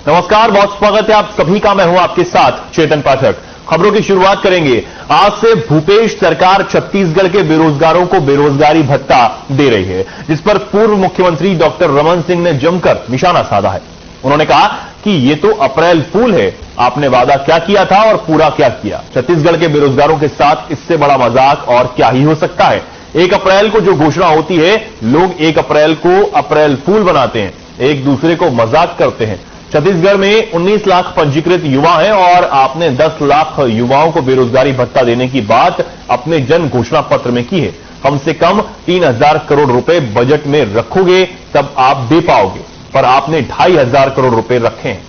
नमस्कार, बहुत स्वागत है आप सभी का। मैं हूं आपके साथ चेतन पाठक। खबरों की शुरुआत करेंगे। आज से भूपेश सरकार छत्तीसगढ़ के बेरोजगारों को बेरोजगारी भत्ता दे रही है, जिस पर पूर्व मुख्यमंत्री डॉक्टर रमन सिंह ने जमकर निशाना साधा है। उन्होंने कहा कि ये तो अप्रैल फूल है, आपने वादा क्या किया था और पूरा क्या किया। छत्तीसगढ़ के बेरोजगारों के साथ इससे बड़ा मजाक और क्या ही हो सकता है। 1 अप्रैल को जो घोषणा होती है, लोग 1 अप्रैल को अप्रैल फूल बनाते हैं, एक दूसरे को मजाक करते हैं। छत्तीसगढ़ में 19 लाख पंजीकृत युवा हैं और आपने 10 लाख युवाओं को बेरोजगारी भत्ता देने की बात अपने जन घोषणा पत्र में की है। कम से कम 3000 करोड़ रुपए बजट में रखोगे तब आप दे पाओगे, पर आपने 2500 करोड़ रुपए रखे हैं।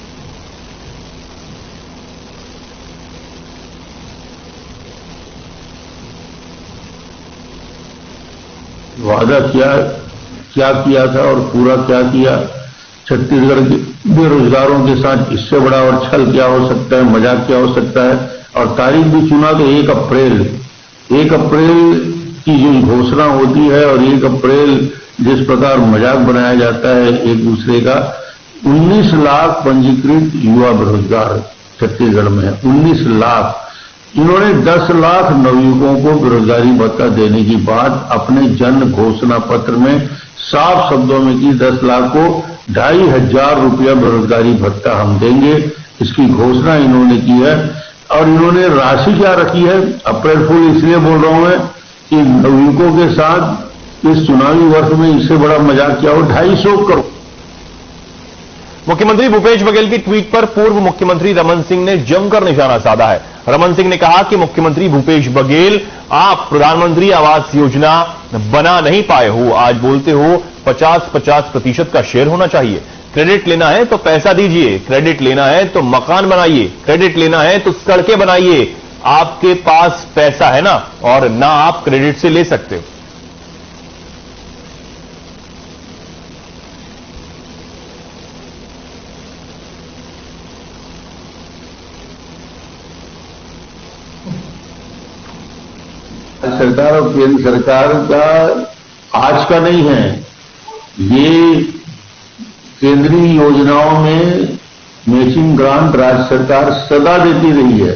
वादा क्या किया था और पूरा क्या किया। छत्तीसगढ़ के बेरोजगारों के साथ इससे बड़ा और छल क्या हो सकता है, मजाक क्या हो सकता है। और तारीख भी चुना तो 1 अप्रैल की जो घोषणा होती है और 1 अप्रैल जिस प्रकार मजाक बनाया जाता है एक दूसरे का। 19 लाख पंजीकृत युवा बेरोजगार छत्तीसगढ़ में है, 19 लाख। इन्होंने 10 लाख नवयुवकों को बेरोजगारी भत्ता देने की बात अपने जन घोषणा पत्र में साफ शब्दों में की। 10 लाख को 2500 रुपया बेरोजगारी भत्ता हम देंगे, इसकी घोषणा इन्होंने की है। और इन्होंने राशि क्या रखी है, अप्रैल फूल इसलिए बोल रहा हूं मैं कि नवयुवकों के साथ इस चुनावी वर्ष में इससे बड़ा मजाक क्या हो। 250 करोड़। मुख्यमंत्री भूपेश बघेल की ट्वीट पर पूर्व मुख्यमंत्री रमन सिंह ने जमकर निशाना साधा है। रमन सिंह ने कहा कि मुख्यमंत्री भूपेश बघेल, आप प्रधानमंत्री आवास योजना बना नहीं पाए हो, आज बोलते हो 50-50% का शेयर होना चाहिए। क्रेडिट लेना है तो पैसा दीजिए, क्रेडिट लेना है तो मकान बनाइए, क्रेडिट लेना है तो सड़कें बनाइए। आपके पास पैसा है ना, और ना आप क्रेडिट से ले सकते हो। सरकार और केंद्र सरकार का आज का नहीं है, ये केंद्रीय योजनाओं में मैचिंग ग्रांट राज्य सरकार सदा देती रही है।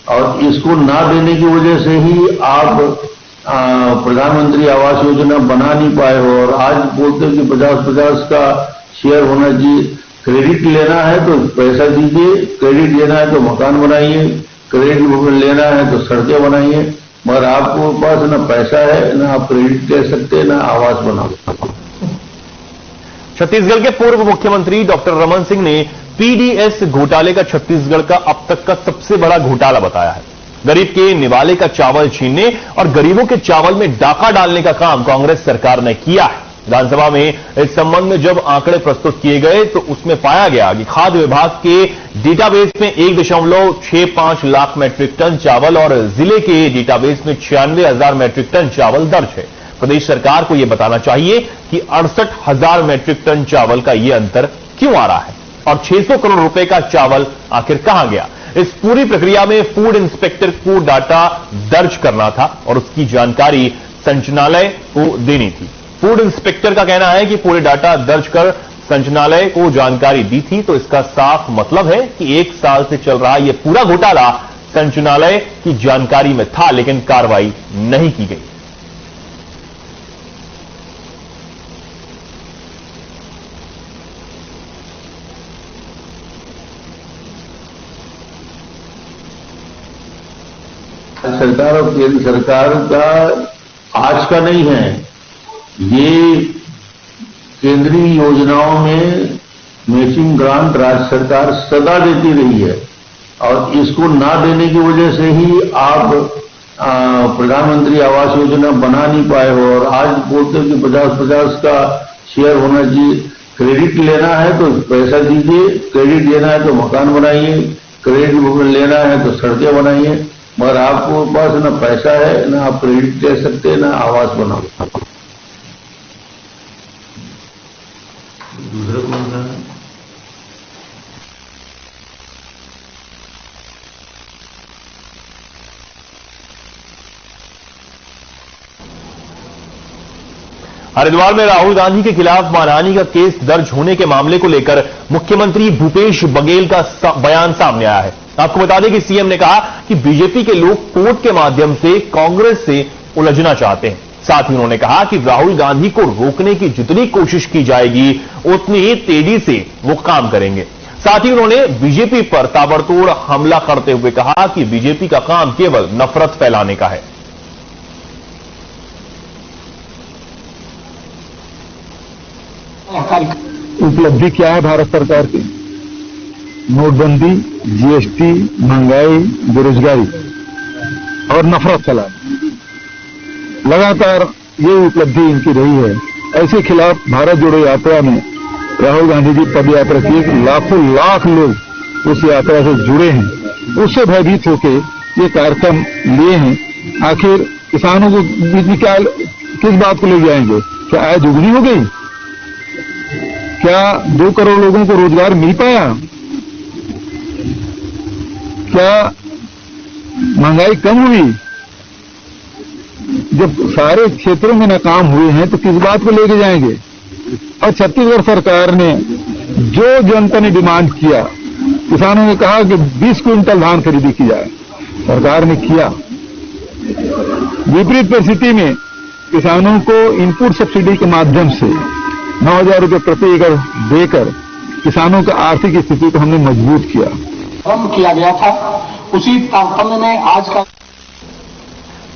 और इसको ना देने की वजह से ही आप प्रधानमंत्री आवास योजना बना नहीं पाए हो। और आज बोलते हैं कि 50-50 का शेयर होना चाहिए। क्रेडिट लेना है तो पैसा दीजिए, क्रेडिट लेना है तो मकान बनाइए, क्रेडिट लेना है तो सड़कें बनाइए। मगर आपको पास ना पैसा है, ना आप क्रेडिट ले सकते, ना आवास बना। छत्तीसगढ़ के पूर्व मुख्यमंत्री डॉक्टर रमन सिंह ने पीडीएस घोटाले का छत्तीसगढ़ का अब तक का सबसे बड़ा घोटाला बताया है। गरीब के निवाले का चावल छीनने और गरीबों के चावल में डाका डालने का काम कांग्रेस सरकार ने किया है। विधानसभा में इस संबंध में जब आंकड़े प्रस्तुत किए गए तो उसमें पाया गया कि खाद्य विभाग के डेटाबेस में 1.65 लाख मैट्रिक टन चावल और जिले के डेटाबेस में 96,000 मैट्रिक टन चावल दर्ज है। प्रदेश सरकार को यह बताना चाहिए कि 68,000 मैट्रिक टन चावल का यह अंतर क्यों आ रहा है और 600 करोड़ रुपए का चावल आखिर कहां गया। इस पूरी प्रक्रिया में फूड इंस्पेक्टर को डाटा दर्ज करना था और उसकी जानकारी संचालनालय को देनी थी। फूड इंस्पेक्टर का कहना है कि पूरे डाटा दर्ज कर संचालनालय को जानकारी दी थी, तो इसका साफ मतलब है कि 1 साल से चल रहा यह पूरा घोटाला संचालनालय की जानकारी में था, लेकिन कार्रवाई नहीं की गई। सरकार और केंद्र सरकार का आज का नहीं है, ये केंद्रीय योजनाओं में मैचिंग ग्रांट राज्य सरकार सदा देती रही है। और इसको ना देने की वजह से ही आप प्रधानमंत्री आवास योजना बना नहीं पाए हो। और आज बोलते हैं कि 50-50 का शेयर होना चाहिए। क्रेडिट लेना है तो पैसा दीजिए, क्रेडिट लेना है तो मकान बनाइए, क्रेडिट लेना है तो सड़कें बनाइए। मगर आपको पास ना पैसा है, ना आप क्रेडिट ले सकते, ना आवास बना। दूसरा कौन सा है? हरिद्वार में राहुल गांधी के खिलाफ मानहानि का केस दर्ज होने के मामले को लेकर मुख्यमंत्री भूपेश बघेल का बयान सामने आया है। आपको बता दें कि सीएम ने कहा कि बीजेपी के लोग कोर्ट के माध्यम से कांग्रेस से उलझना चाहते हैं। साथ ही उन्होंने कहा कि राहुल गांधी को रोकने की जितनी कोशिश की जाएगी उतनी ही तेजी से वो काम करेंगे। साथ ही उन्होंने बीजेपी पर ताबड़तोड़ हमला करते हुए कहा कि बीजेपी का काम केवल नफरत फैलाने का है। उपलब्धि क्या है भारत सरकार की? नोटबंदी, जीएसटी, महंगाई, बेरोजगारी और नफरत फैलाना, लगातार ये उपलब्धि इनकी रही है। ऐसे खिलाफ भारत जोड़ो यात्रा में राहुल गांधी जी पद यात्रा की, लाखों लाख लोग उस यात्रा से जुड़े हैं, उससे भयभीत होकर ये कार्यक्रम लिए हैं। आखिर किसानों को बीच में क्या, किस बात को ले जाएंगे? क्या आय दुगनी हो गई? क्या 2 करोड़ लोगों को रोजगार मिल पाया? क्या महंगाई कम हुई? जब सारे क्षेत्रों में नाकाम हुए हैं तो किस बात को लेके जाएंगे? और छत्तीसगढ़ सरकार ने जो जनता ने डिमांड किया, किसानों ने कहा कि 20 क्विंटल धान खरीदी की जाए, सरकार ने किया। विपरीत परिस्थिति में किसानों को इनपुट सब्सिडी के माध्यम से 9,000 रुपये प्रति एकड़ देकर किसानों का आर्थिक स्थिति को हमने मजबूत किया। कम किया गया था, उसी तारतम्य में आज का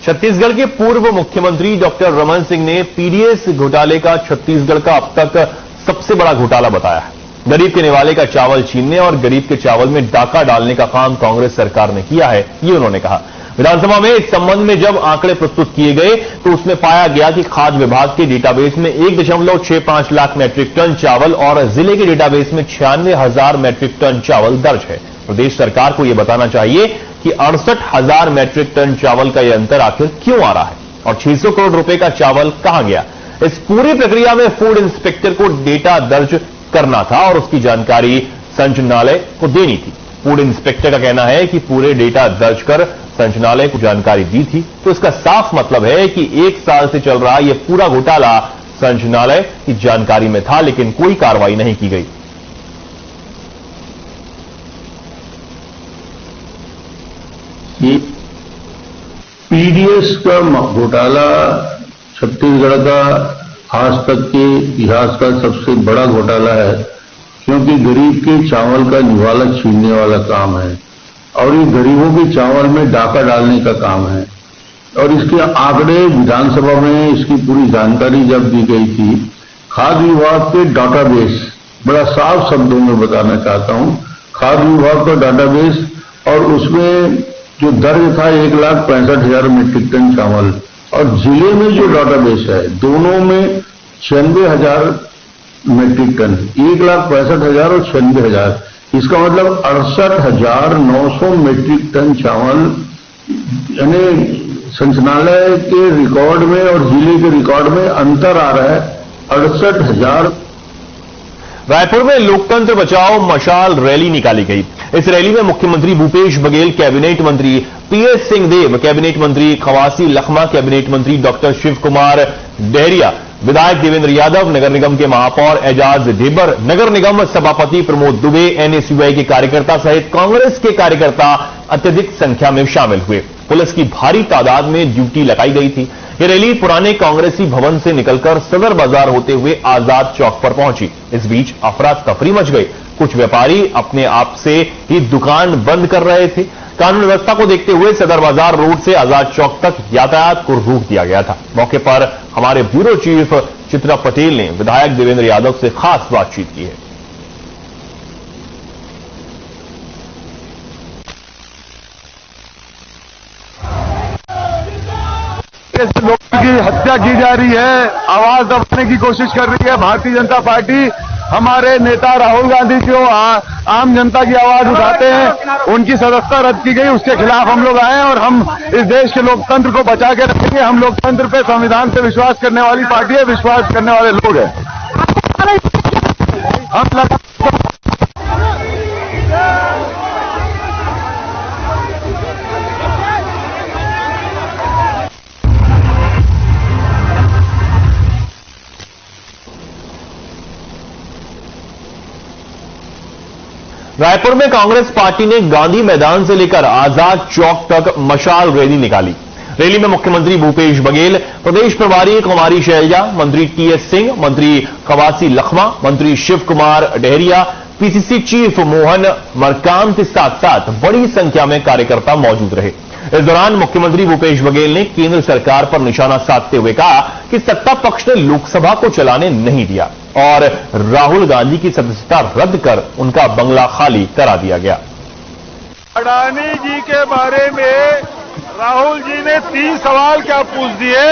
छत्तीसगढ़ के पूर्व मुख्यमंत्री डॉक्टर रमन सिंह ने पीडीएस घोटाले का छत्तीसगढ़ का अब तक सबसे बड़ा घोटाला बताया है। गरीब के निवाले का चावल छीनने और गरीब के चावल में डाका डालने का काम कांग्रेस सरकार ने किया है, ये उन्होंने कहा। विधानसभा में इस संबंध में जब आंकड़े प्रस्तुत किए गए तो उसमें पाया गया कि खाद्य विभाग के डेटाबेस में 1.65 लाख मैट्रिक टन चावल और जिले के डेटाबेस में 96,000 मैट्रिक टन चावल दर्ज है। प्रदेश सरकार को यह बताना चाहिए कि 68,000 मैट्रिक टन चावल का यह अंतर आखिर क्यों आ रहा है और 600 करोड़ रुपए का चावल कहां गया। इस पूरी प्रक्रिया में फूड इंस्पेक्टर को डेटा दर्ज करना था और उसकी जानकारी संचालनालय को देनी थी। फूड इंस्पेक्टर का कहना है कि पूरे डेटा दर्ज कर संचालनालय को जानकारी दी थी, तो इसका साफ मतलब है कि 1 साल से चल रहा यह पूरा घोटाला संचालनालय की जानकारी में था, लेकिन कोई कार्रवाई नहीं की गई। पीडीएस का घोटाला छत्तीसगढ़ का आज तक के इतिहास का सबसे बड़ा घोटाला है, क्योंकि गरीब के चावल का निवाला छीनने वाला काम है और ये गरीबों के चावल में डाका डालने का काम है। और इसके आंकड़े विधानसभा में इसकी पूरी जानकारी जब दी गई थी, खाद्य विभाग के डाटाबेस, बड़ा साफ शब्दों में बताना चाहता हूं, खाद्य विभाग का डाटाबेस, और उसमें जो दर्ज था 1,65,000 मीट्रिक टन चावल, और जिले में जो डाटाबेस है दोनों में 96,000 मीट्रिक टन, 1,65,000 और 96,000, इसका मतलब 68,900 मीट्रिक टन चावल यानी संचालनालय के रिकॉर्ड में और जिले के रिकॉर्ड में अंतर आ रहा है 68,000। रायपुर में लोकतंत्र बचाओ मशाल रैली निकाली गई। इस रैली में मुख्यमंत्री भूपेश बघेल, कैबिनेट मंत्री पीएस सिंहदेव, कैबिनेट मंत्री खवासी लखमा, कैबिनेट मंत्री डॉक्टर शिव कुमार डहरिया, विधायक देवेंद्र यादव, नगर निगम के महापौर एजाज ढेबर, नगर निगम सभापति प्रमोद दुबे, एनएसयूआई के कार्यकर्ता सहित कांग्रेस के कार्यकर्ता अत्यधिक संख्या में शामिल हुए। पुलिस की भारी तादाद में ड्यूटी लगाई गई थी। यह रैली पुराने कांग्रेसी भवन से निकलकर सदर बाजार होते हुए आजाद चौक पर पहुंची। इस बीच अफरा तफरी मच गई। कुछ व्यापारी अपने आप से ही दुकान बंद कर रहे थे। कानून व्यवस्था को देखते हुए सदर बाजार रोड से आजाद चौक तक यातायात को रोक दिया गया था। मौके पर हमारे ब्यूरो चीफ चित्रा पटेल ने विधायक देवेंद्र यादव से खास बातचीत की है। लोगों की हत्या की जा रही है, आवाज दबाने की कोशिश कर रही है भारतीय जनता पार्टी। हमारे नेता राहुल गांधी जो आम जनता की आवाज उठाते हैं, उनकी सदस्यता रद्द की गई, उसके खिलाफ हम लोग आए और हम इस देश के लोकतंत्र को बचा के रखेंगे। हम लोकतंत्र पे, संविधान पे विश्वास करने वाली पार्टी है, विश्वास करने वाले लोग हैं। हम रायपुर में कांग्रेस पार्टी ने गांधी मैदान से लेकर आजाद चौक तक मशाल रैली निकाली। रैली में मुख्यमंत्री भूपेश बघेल, प्रदेश प्रभारी कुमारी शैलजा, मंत्री टीएस सिंह, मंत्री कवासी लखमा, मंत्री शिव कुमार डहरिया, पीसीसी चीफ मोहन मरकाम के साथ साथ बड़ी संख्या में कार्यकर्ता मौजूद रहे। इस दौरान मुख्यमंत्री भूपेश बघेल ने केंद्र सरकार पर निशाना साधते हुए कहा कि सत्ता पक्ष ने लोकसभा को चलाने नहीं दिया और राहुल गांधी की सदस्यता रद्द कर उनका बंगला खाली करा दिया गया। अडानी जी के बारे में राहुल जी ने 3 सवाल क्या पूछ दिए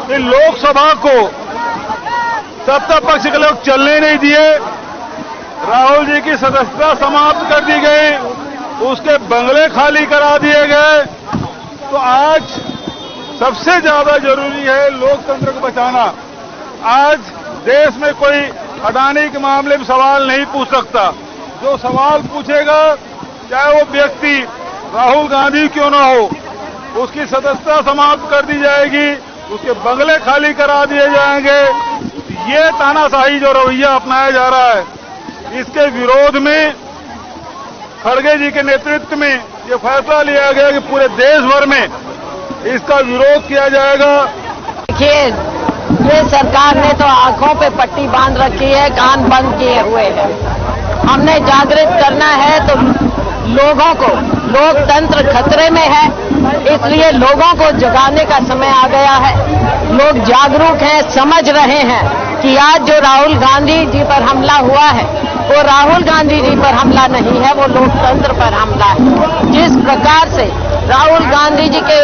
कि लोकसभा को सत्ता पक्ष के लोग चलने नहीं दिए, राहुल जी की सदस्यता समाप्त कर दी गई, उसके बंगले खाली करा दिए गए। तो आज सबसे ज्यादा जरूरी है लोकतंत्र को बचाना। आज देश में कोई अडानी के मामले में सवाल नहीं पूछ सकता। जो सवाल पूछेगा, चाहे वो व्यक्ति राहुल गांधी क्यों ना हो, उसकी सदस्यता समाप्त कर दी जाएगी, उसके बंगले खाली करा दिए जाएंगे। ये तानाशाही जो रवैया अपनाया जा रहा है, इसके विरोध में खड़गे जी के नेतृत्व में ये फैसला लिया गया कि पूरे देश भर में इसका विरोध किया जाएगा। देखिए, ये सरकार ने तो आंखों पे पट्टी बांध रखी है, कान बंद किए हुए हैं। हमने जागृत करना है तो लोगों को, लोकतंत्र खतरे में है, इसलिए लोगों को जगाने का समय आ गया है। लोग जागरूक हैं, समझ रहे हैं कि आज जो राहुल गांधी जी पर हमला हुआ है वो राहुल गांधी जी पर हमला नहीं है, वो लोकतंत्र पर हमला है। जिस प्रकार से राहुल गांधी जी के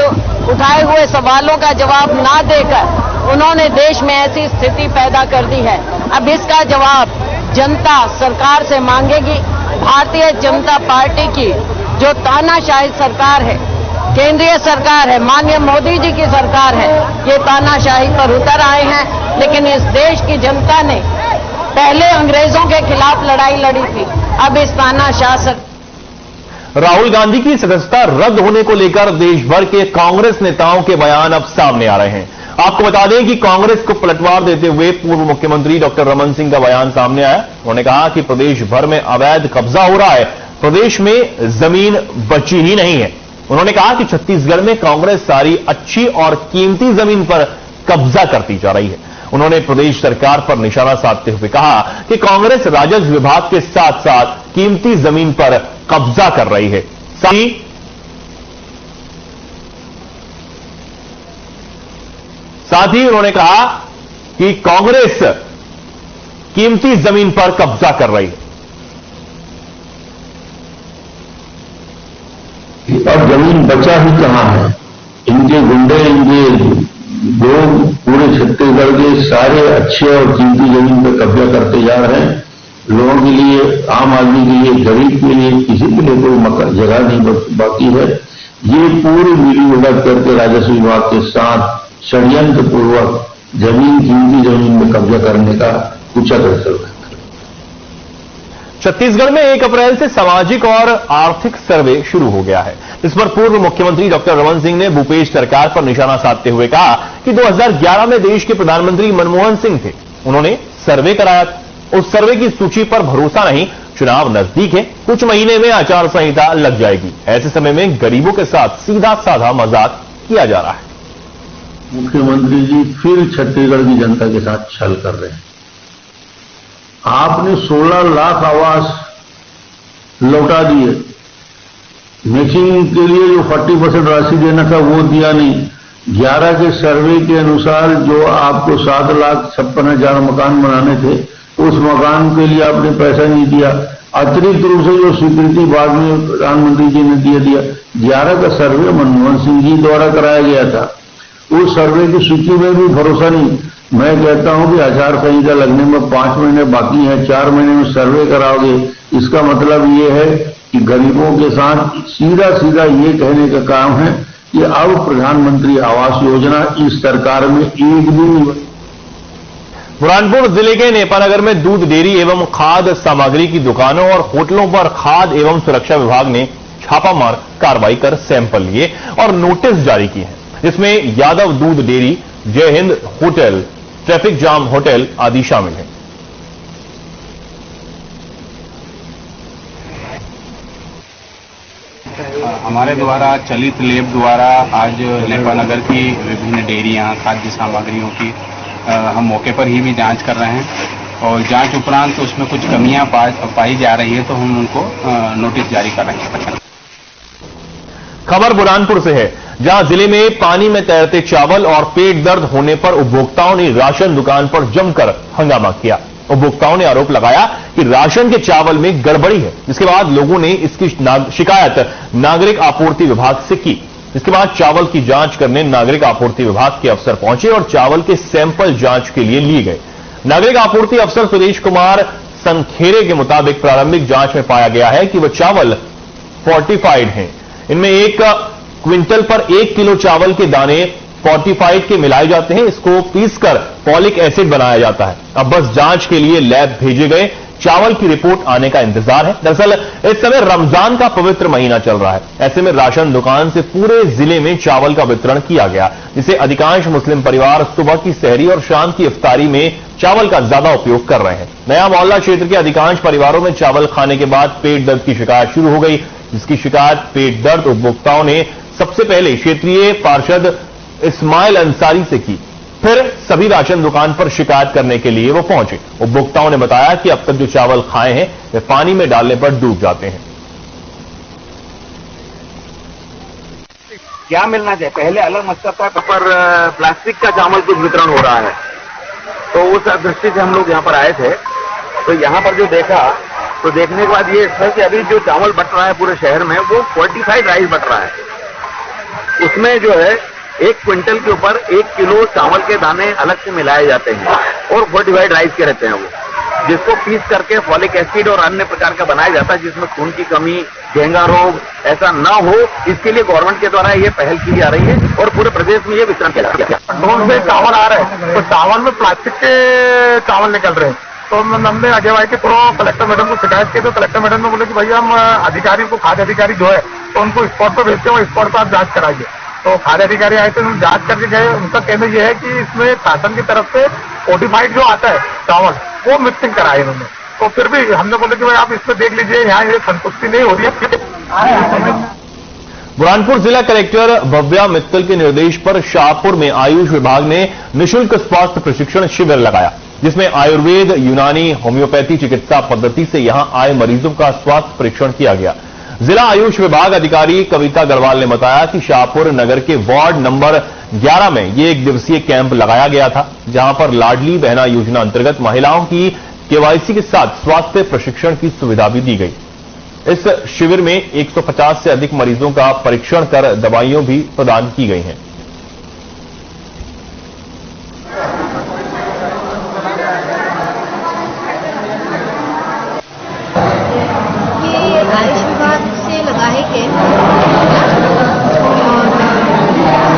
उठाए हुए सवालों का जवाब ना देकर उन्होंने देश में ऐसी स्थिति पैदा कर दी है, अब इसका जवाब जनता सरकार से मांगेगी। भारतीय जनता पार्टी की जो तानाशाही सरकार है, केंद्रीय सरकार है, माननीय मोदी जी की सरकार है, ये तानाशाही पर उतर आए हैं। लेकिन इस देश की जनता ने पहले अंग्रेजों के खिलाफ लड़ाई लड़ी थी, अब इस तानाशाह राहुल गांधी की सदस्यता रद्द होने को लेकर देश भर के कांग्रेस नेताओं के बयान अब सामने आ रहे हैं। आपको बता दें कि कांग्रेस को पलटवार देते हुए पूर्व मुख्यमंत्री डॉक्टर रमन सिंह का बयान सामने आया। उन्होंने कहा कि प्रदेश भर में अवैध कब्जा हो रहा है, प्रदेश में जमीन बची ही नहीं है। उन्होंने कहा कि छत्तीसगढ़ में कांग्रेस सारी अच्छी और कीमती जमीन पर कब्जा करती जा रही है। उन्होंने प्रदेश सरकार पर निशाना साधते हुए कहा कि कांग्रेस राजस्व विभाग के साथ साथ कीमती जमीन पर कब्जा कर रही है। साथ ही उन्होंने कहा कि कांग्रेस कीमती जमीन पर कब्जा कर रही है। अब जमीन बचा ही कहां है? इनके गुंडे, इनके लोग पूरे छत्तीसगढ़ के सारे अच्छे और कीमती जमीन पर कब्जा करते जा रहे हैं। लोगों के लिए, आम आदमी के लिए, गरीब के लिए, किसी के लिए कोई मकान जगह नहीं बाकी है। ये पूरी मिलीभगत करके राजस्व विभाग के साथ षड्यंत्र पूर्वक जमीन, कीमती जमीन में कब्जा करने का कुचक्र चल रहा है। छत्तीसगढ़ में 1 अप्रैल से सामाजिक और आर्थिक सर्वे शुरू हो गया है। इस पर पूर्व मुख्यमंत्री डॉक्टर रमन सिंह ने भूपेश सरकार पर निशाना साधते हुए कहा कि 2011 में देश के प्रधानमंत्री मनमोहन सिंह थे, उन्होंने सर्वे कराया था। उस सर्वे की सूची पर भरोसा नहीं, चुनाव नजदीक है, कुछ महीने में आचार संहिता लग जाएगी। ऐसे समय में गरीबों के साथ सीधा साधा मजाक किया जा रहा है। मुख्यमंत्री जी फिर छत्तीसगढ़ की जनता के साथ छल कर रहे हैं। आपने 16 लाख आवास लौटा दिए, मैचिंग के लिए जो 40% राशि देना था वो दिया नहीं। 11 के सर्वे के अनुसार जो आपको 7,56,000 मकान बनाने थे, उस मकान के लिए आपने पैसा नहीं दिया। अतिरिक्त रूप से जो स्वीकृति बाद में प्रधानमंत्री जी ने दिया 11 का सर्वे मनमोहन सिंह जी द्वारा कराया गया था। उस सर्वे की सूची में भी भरोसा नहीं। मैं कहता हूं कि आचार संहिता लगने में 5 महीने बाकी हैं, 4 महीने में सर्वे कराओगे, इसका मतलब ये है कि गरीबों के साथ सीधा सीधा ये कहने का काम है कि अब प्रधानमंत्री आवास योजना इस सरकार में एक भी नहीं बनी। बुरहानपुर जिले के नेपानगर में दूध डेयरी एवं खाद्य सामग्री की दुकानों और होटलों पर खाद्य एवं सुरक्षा विभाग ने छापामार कार्रवाई कर सैंपल लिए और नोटिस जारी किए हैं, जिसमें यादव दूध डेयरी, जय Hind hotel, traffic jam hotel आदि शामिल हैं। हमारे द्वारा चलित लैब द्वारा आज नेपा नगर की विभिन्न डेयरियां, खाद्य सामग्रियों की हम मौके पर ही भी जांच कर रहे हैं और जांच उपरांत उसमें कुछ कमियां पाई जा रही है तो हम उनको नोटिस जारी कर रहे हैं। खबर बुरहानपुर से है, जहां जिले में पानी में तैरते चावल और पेट दर्द होने पर उपभोक्ताओं ने राशन दुकान पर जमकर हंगामा किया। उपभोक्ताओं ने आरोप लगाया कि राशन के चावल में गड़बड़ी है, जिसके बाद लोगों ने इसकी शिकायत नागरिक आपूर्ति विभाग से की। इसके बाद चावल की जांच करने नागरिक आपूर्ति विभाग के अफसर पहुंचे और चावल के सैंपल जांच के लिए लिए गए। नागरिक आपूर्ति अफसर सुरेश कुमार संखेरे के मुताबिक प्रारंभिक जांच में पाया गया है कि वह चावल फोर्टिफाइड हैं। इनमें 1 क्विंटल पर 1 किलो चावल के दाने फोर्टिफाइड के मिलाए जाते हैं। इसको पीसकर फॉलिक एसिड बनाया जाता है। अब बस जांच के लिए लैब भेजे गए, चावल की रिपोर्ट आने का इंतजार है। दरअसल इस समय रमजान का पवित्र महीना चल रहा है। ऐसे में राशन दुकान से पूरे जिले में चावल का वितरण किया गया, जिसे अधिकांश मुस्लिम परिवार सुबह की सहरी और शाम की इफ्तारी में चावल का ज्यादा उपयोग कर रहे हैं। नया मोहल्ला क्षेत्र के अधिकांश परिवारों में चावल खाने के बाद पेट दर्द की शिकायत शुरू हो गई, जिसकी शिकायत पेट दर्द उपभोक्ताओं ने सबसे पहले क्षेत्रीय पार्षद इस्माइल अंसारी से की। फिर सभी राशन दुकान पर शिकायत करने के लिए वो पहुंचे। उपभोक्ताओं ने बताया कि अब तक जो चावल खाए हैं वे पानी में डालने पर डूब जाते हैं। क्या मिलना चाहिए? पहले अलग मकसद था, पर प्लास्टिक का चावल कुछ वितरण हो रहा है, तो उस दृष्टि से हम लोग यहाँ पर आए थे। तो यहाँ पर जो देखा तो देखने के बाद ये है कि अभी जो चावल बट रहा है पूरे शहर में वो फोर्टिफाइड राइस बट रहा है। उसमें जो है 1 क्विंटल के ऊपर 1 किलो चावल के दाने अलग से मिलाए जाते हैं और फोर्टिफाइड राइस के रहते हैं वो, जिसको पीस करके फॉलिक एसिड और अन्य प्रकार का बनाया जाता है, जिसमें खून की कमी, घेंगा रोग ऐसा ना हो, इसके लिए गवर्नमेंट के द्वारा ये पहल की जा रही है और पूरे प्रदेश में ये वितरण किया जा रहा है। ड्रोन से चावल आ रहे हैं तो चावल में प्लास्टिक के चावल निकल रहे हैं। तो हमने आगे भाई के थोड़ा कलेक्टर मैडम को शिकायत की, तो कलेक्टर मैडम ने बोले कि भैया हम अधिकारी को, खाद्य अधिकारी जो है तो उनको स्पॉट पर भेजते हैं, स्पॉट पर आप जांच कराइए। तो खाद्य अधिकारी आए थे, उन्होंने जांच करके गए। उनका कहना यह है कि इसमें शासन की तरफ से फोर्टिफाइड जो आता है चावल वो मिक्सिंग कराए इन्होंने। तो फिर भी हमने बोले कि भाई आप इसमें देख लीजिए, यहाँ ये संतुष्टि नहीं हो रही है। बुरहानपुर जिला कलेक्टर भव्या मित्तल के निर्देश पर शाहपुर में आयुष विभाग ने निःशुल्क स्वास्थ्य प्रशिक्षण शिविर लगाया, जिसमें आयुर्वेद, यूनानी, होम्योपैथी चिकित्सा पद्धति से यहां आए मरीजों का स्वास्थ्य परीक्षण किया गया। जिला आयुष विभाग अधिकारी कविता गढ़वाल ने बताया कि शाहपुर नगर के वार्ड नंबर 11 में ये 1 दिवसीय कैंप लगाया गया था, जहां पर लाडली बहना योजना अंतर्गत महिलाओं की केवाईसी के साथ स्वास्थ्य प्रशिक्षण की सुविधा भी दी गई। इस शिविर में 150 से अधिक मरीजों का परीक्षण कर दवाइयां भी प्रदान की गई हैं। आयुष विभाग से लगा है कैंप और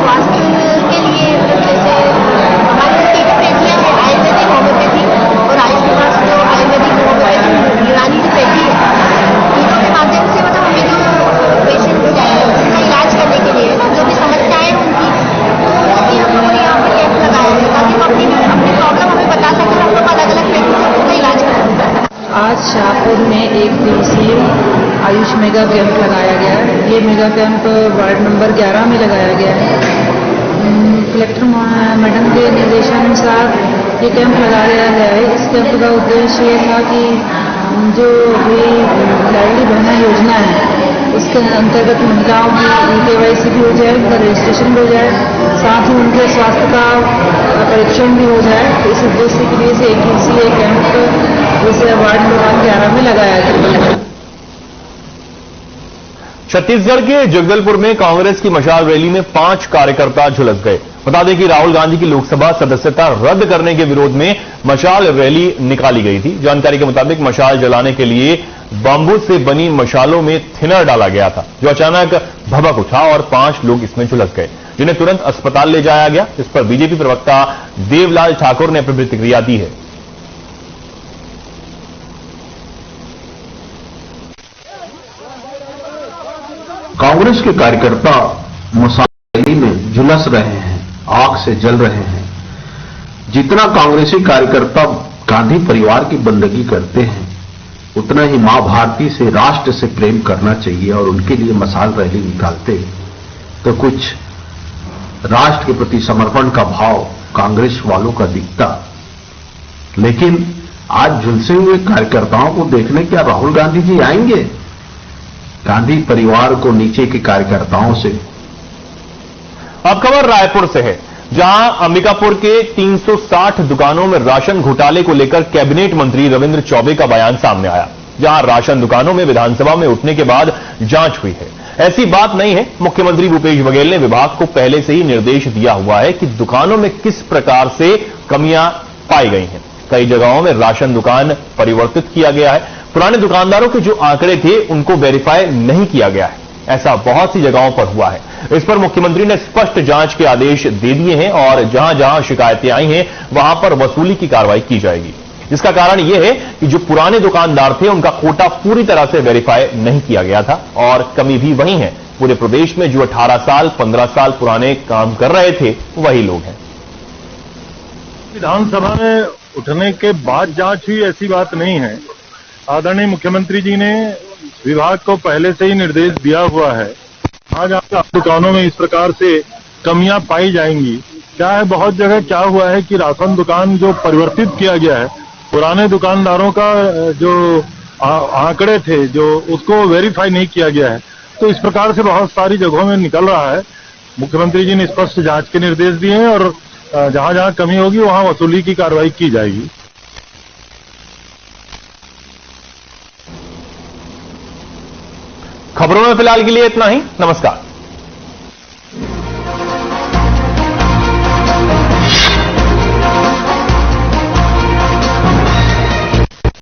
स्वास्थ्य के लिए जैसे हमारी 3 पेटियां हैं, आयुर्वेदिक, होम्योपैथी और आयुष विभाग से जो आयुर्वेदिक, होम्योपैथी, यूनानी जो पेटी है, तीनों के माध्यम से मतलब हमें जो पेशेंट उनका इलाज करने के लिए जो भी समस्याएं उनकी, उसकी हम लोगों ने यहाँ पर कैंप लगाया है ताकि वो अपनी प्रॉब्लम हमें बता सकें, हम लोग अलग अलग पेटी से उनका इलाज कर सकते हैं। आज शाहपुर में 1 दिवसीय आयुष मेगा कैंप लगाया गया है। ये मेगा कैंप वार्ड नंबर 11 में लगाया गया है। कलेक्टर मैडम के निर्देशानुसार ये कैंप लगाया गया है। इस कैंप का उद्देश्य ये था कि जो भी लाडली बहना योजना है उसके अंतर्गत महिलाओं की केवाईसी भी हो जाए, उनका रजिस्ट्रेशन भी हो जाए, साथ ही उनके स्वास्थ्य का परीक्षण भी हो जाए। तो इस उद्देश्य के लिए से 1 दिवसीय कैंप जैसे वार्ड नंबर 11 में लगाया गया। छत्तीसगढ़ के जगदलपुर में कांग्रेस की मशाल रैली में 5 कार्यकर्ता झुलस गए। बता दें कि राहुल गांधी की लोकसभा सदस्यता रद्द करने के विरोध में मशाल रैली निकाली गई थी। जानकारी के मुताबिक मशाल जलाने के लिए बांबू से बनी मशालों में थिनर डाला गया था, जो अचानक भभक उठा और 5 लोग इसमें झुलस गए, जिन्हें तुरंत अस्पताल ले जाया गया। इस पर बीजेपी प्रवक्ता देवलाल ठाकुर ने अपनी प्रतिक्रिया दी है। कांग्रेस के कार्यकर्ता मशाल रैली में झुलस रहे हैं, आग से जल रहे हैं। जितना कांग्रेसी कार्यकर्ता गांधी परिवार की बंदगी करते हैं, उतना ही मां भारती से, राष्ट्र से प्रेम करना चाहिए और उनके लिए मशाल रैली निकालते तो कुछ राष्ट्र के प्रति समर्पण का भाव कांग्रेस वालों का दिखता। लेकिन आज झुलसे हुए कार्यकर्ताओं को देखने क्या राहुल गांधी जी आएंगे? गांधी परिवार को नीचे के कार्यकर्ताओं से। अब खबर रायपुर से है, जहां अंबिकापुर के 360 दुकानों में राशन घोटाले को लेकर कैबिनेट मंत्री रविंद्र चौबे का बयान सामने आया। जहां राशन दुकानों में विधानसभा में उठने के बाद जांच हुई है। ऐसी बात नहीं है। मुख्यमंत्री भूपेश बघेल ने विभाग को पहले से ही निर्देश दिया हुआ है कि दुकानों में किस प्रकार से कमियां पाई गई हैं। कई जगहों में राशन दुकान परिवर्तित किया गया है। पुराने दुकानदारों के जो आंकड़े थे उनको वेरीफाई नहीं किया गया है। ऐसा बहुत सी जगहों पर हुआ है। इस पर मुख्यमंत्री ने स्पष्ट जांच के आदेश दे दिए हैं और जहां जहां शिकायतें आई हैं वहां पर वसूली की कार्रवाई की जाएगी। इसका कारण यह है कि जो पुराने दुकानदार थे उनका कोटा पूरी तरह से वेरीफाई नहीं किया गया था और कमी भी वही है। पूरे प्रदेश में जो 18 साल 15 साल पुराने काम कर रहे थे वही लोग हैं। विधानसभा में उठने के बाद जांच हुई ऐसी बात नहीं है। आदरणीय मुख्यमंत्री जी ने विभाग को पहले से ही निर्देश दिया हुआ है। आज आप दुकानों में इस प्रकार से कमियां पाई जाएंगी। क्या है, बहुत जगह क्या हुआ है कि राशन दुकान जो परिवर्तित किया गया है, पुराने दुकानदारों का जो आंकड़े थे जो उसको वेरीफाई नहीं किया गया है। तो इस प्रकार से बहुत सारी जगहों में निकल रहा है। मुख्यमंत्री जी ने स्पष्ट जांच के निर्देश दिए हैं और जहां जहां कमी होगी वहां वसूली की कार्रवाई की जाएगी। खबरों में फिलहाल के लिए इतना ही। नमस्कार।